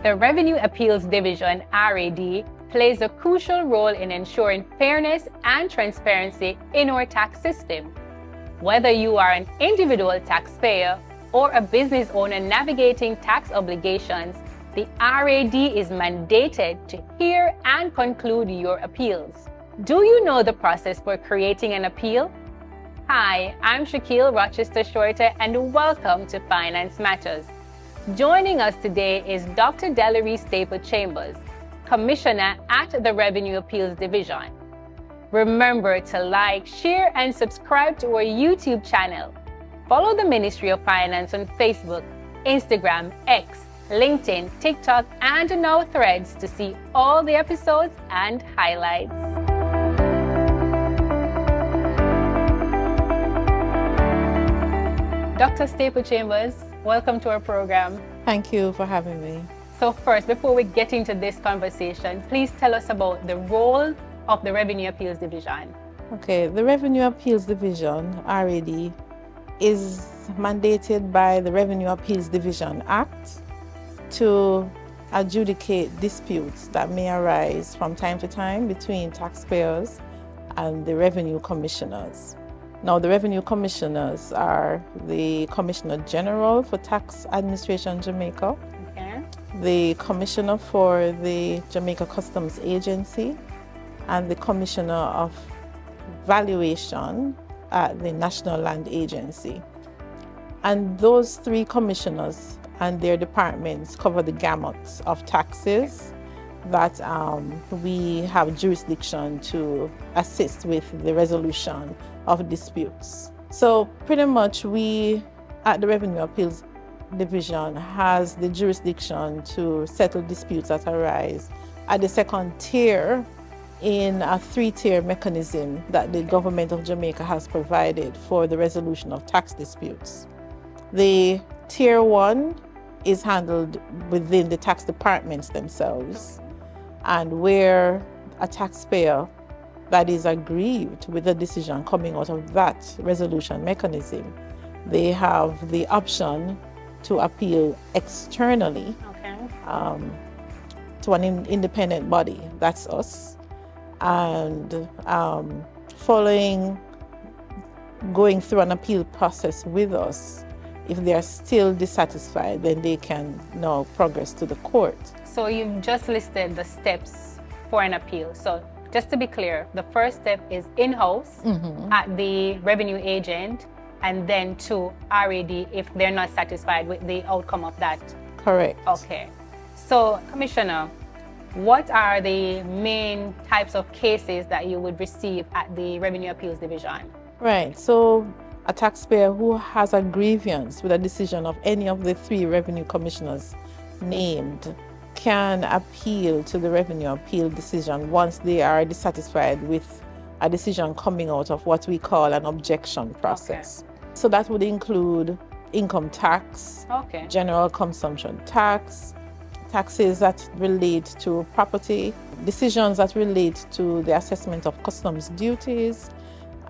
The Revenue Appeals Division, RAD, plays a crucial role in ensuring fairness and transparency in our tax system. Whether you are an individual taxpayer or a business owner navigating tax obligations, the RAD is mandated to hear and conclude your appeals. Do you know the process for creating an appeal? Hi, I'm Shaquille Rochester Shorter and welcome to Finance Matters. Joining us today is Dr. Deloree Staple Chambers, Commissioner at the Revenue Appeals Division. Remember to like, share, and subscribe to our YouTube channel. Follow the Ministry of Finance on Facebook, Instagram, X, LinkedIn, TikTok, and now Threads to see all the episodes and highlights. Dr. Staple Chambers, welcome to our program. Thank you for having me. So first, before we get into this conversation, please tell us about the role of the Revenue Appeals Division. Okay, the Revenue Appeals Division, RAD, is mandated by the Revenue Appeals Division Act to adjudicate disputes that may arise from time to time between taxpayers and the revenue commissioners. Now, the revenue commissioners are the Commissioner General for Tax Administration Jamaica, the Commissioner for the Jamaica Customs Agency, and the Commissioner of Valuation at the National Land Agency. And those three commissioners and their departments cover the gamut of taxes that we have jurisdiction to assist with the resolution of disputes. So pretty much we at the Revenue Appeals Division has the jurisdiction to settle disputes that arise at the second tier in a three-tier mechanism that the government of Jamaica has provided for the resolution of tax disputes. The tier one is handled within the tax departments themselves, and where a taxpayer that is aggrieved with a decision coming out of that resolution mechanism, they have the option to appeal externally to an independent body, that's us, and going through an appeal process with us. If they are still dissatisfied, then they can now progress to the court. So you've just listed the steps for an appeal. So just to be clear, the first step is in-house at the revenue agent, and then to RAD if they're not satisfied with the outcome of that. Correct. Okay. So, Commissioner, what are the main types of cases that you would receive at the Revenue Appeals Division? Right. So a taxpayer who has a grievance with a decision of any of the three revenue commissioners named can appeal to the revenue appeal decision once they are dissatisfied with a decision coming out of what we call an objection process. Okay. So that would include income tax, general consumption tax, taxes that relate to property, decisions that relate to the assessment of customs duties,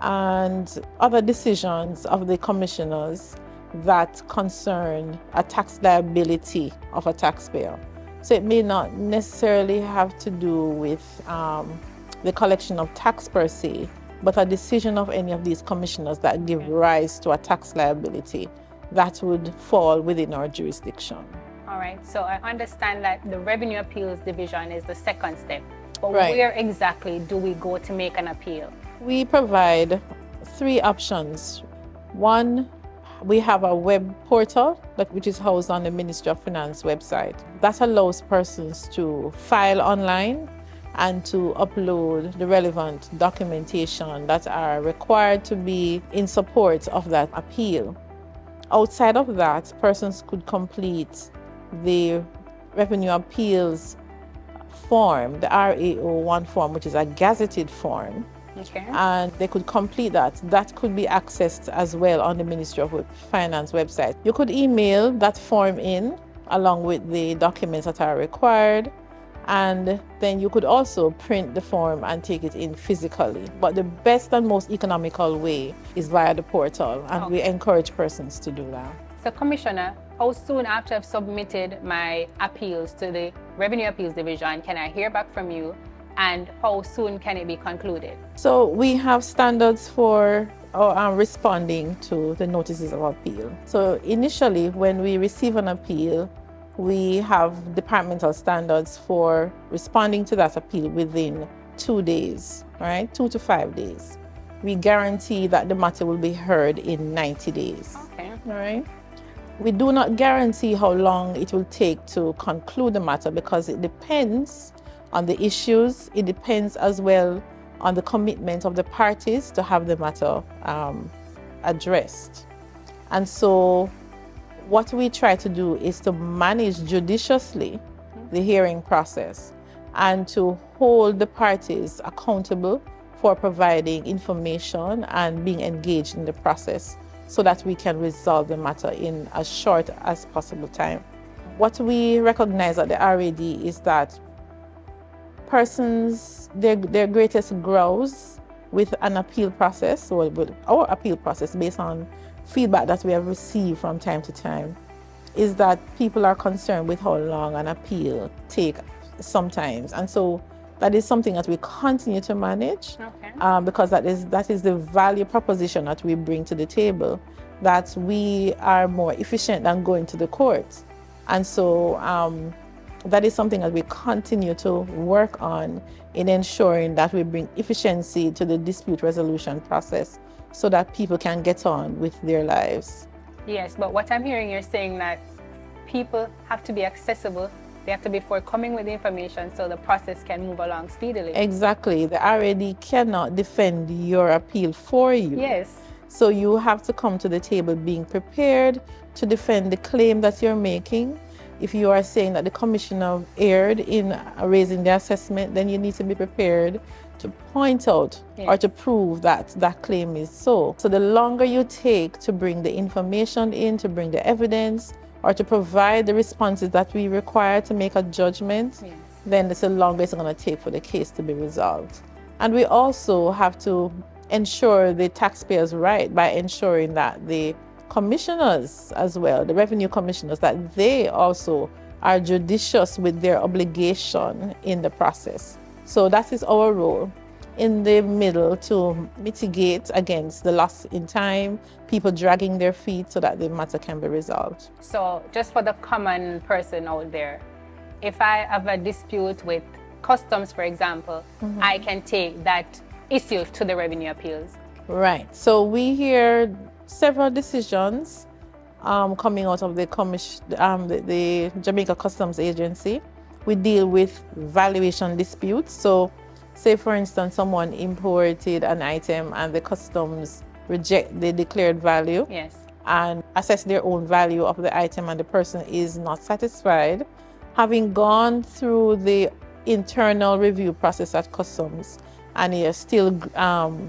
and other decisions of the commissioners that concern a tax liability of a taxpayer. So it may not necessarily have to do with the collection of tax per se, but a decision of any of these commissioners that give rise to a tax liability that would fall within our jurisdiction. All right, so I understand that the Revenue Appeals Division is the second step, but where exactly do we go to make an appeal? We provide three options. One, we have a web portal which is housed on the Ministry of Finance website. That allows persons to file online and to upload the relevant documentation that are required to be in support of that appeal. Outside of that, persons could complete the Revenue Appeals form, the RAO1 form, which is a gazetted form. And they could complete that. That could be accessed as well on the Ministry of Finance website. You could email that form in along with the documents that are required, and then you could also print the form and take it in physically. But the best and most economical way is via the portal, and we encourage persons to do that. So, Commissioner, how soon after I've submitted my appeals to the Revenue Appeals Division can I hear back from you, and how soon can it be concluded? So we have standards for responding to the notices of appeal. So initially, when we receive an appeal, we have departmental standards for responding to that appeal within 2 days, right? 2 to 5 days. We guarantee that the matter will be heard in 90 days. Okay. All right. We do not guarantee how long it will take to conclude the matter because it depends on the issues. It depends as well on the commitment of the parties to have the matter addressed. And so what we try to do is to manage judiciously the hearing process and to hold the parties accountable for providing information and being engaged in the process so that we can resolve the matter in as short as possible time. What we recognize at the RAD is that persons, their greatest growth with an appeal process, or with our appeal process based on feedback that we have received from time to time, is that people are concerned with how long an appeal takes sometimes. And so that is something that we continue to manage, because that is the value proposition that we bring to the table, that we are more efficient than going to the court. And so that is something that we continue to work on in ensuring that we bring efficiency to the dispute resolution process so that people can get on with their lives. Yes, but what I'm hearing, you're saying that people have to be accessible. They have to be forthcoming with the information so the process can move along speedily. Exactly. The RAD cannot defend your appeal for you. Yes. So you have to come to the table being prepared to defend the claim that you're making. If you are saying that the commissioner erred in raising the assessment, then you need to be prepared to point out or to prove that that claim is so. So the longer you take to bring the information in, to bring the evidence, or to provide the responses that we require to make a judgment, then it's the longer it's going to take for the case to be resolved. And we also have to ensure the taxpayers' right by ensuring that the commissioners as well, the revenue commissioners, that they also are judicious with their obligation in the process. So that is our role in the middle to mitigate against the loss in time, people dragging their feet so that the matter can be resolved. So just for the common person out there, if I have a dispute with customs, for example, I can take that issue to the revenue appeals. Right. So we hear several decisions coming out of the Jamaica Customs Agency. We deal with valuation disputes. So say, for instance, someone imported an item and the customs reject the declared value and assess their own value of the item, and the person is not satisfied. Having gone through the internal review process at customs and they are still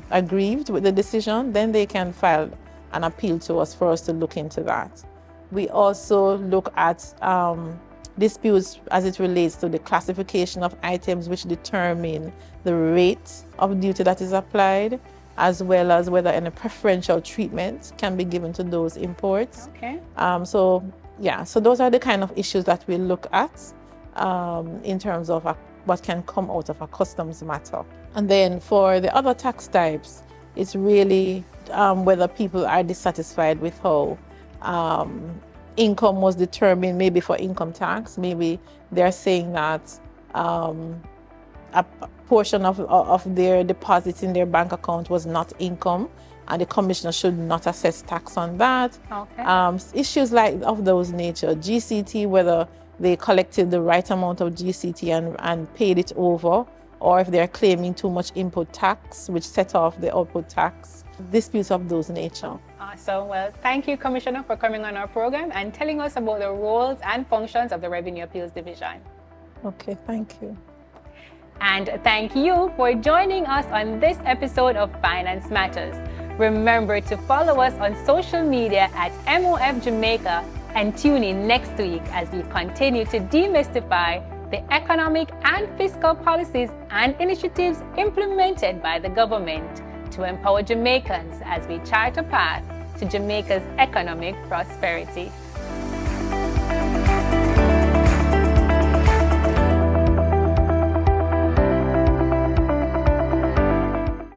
aggrieved with the decision, then they can file an appeal to us for us to look into that. We also look at disputes as it relates to the classification of items which determine the rate of duty that is applied, as well as whether any preferential treatment can be given to those imports. So those are the kind of issues that we look at in terms of what can come out of a customs matter. And then for the other tax types, it's really whether people are dissatisfied with how income was determined, maybe for income tax. Maybe they're saying that a portion of their deposits in their bank account was not income, and the commissioner should not assess tax on that. Issues like of those nature, GCT, whether they collected the right amount of GCT and paid it over, or if they're claiming too much input tax, which set off the output tax, disputes of those nature. Awesome. Well, thank you, Commissioner, for coming on our program and telling us about the roles and functions of the Revenue Appeals Division. Okay, thank you. And thank you for joining us on this episode of Finance Matters. Remember to follow us on social media at MOF Jamaica and tune in next week as we continue to demystify the economic and fiscal policies and initiatives implemented by the government to empower Jamaicans as we chart a path to Jamaica's economic prosperity.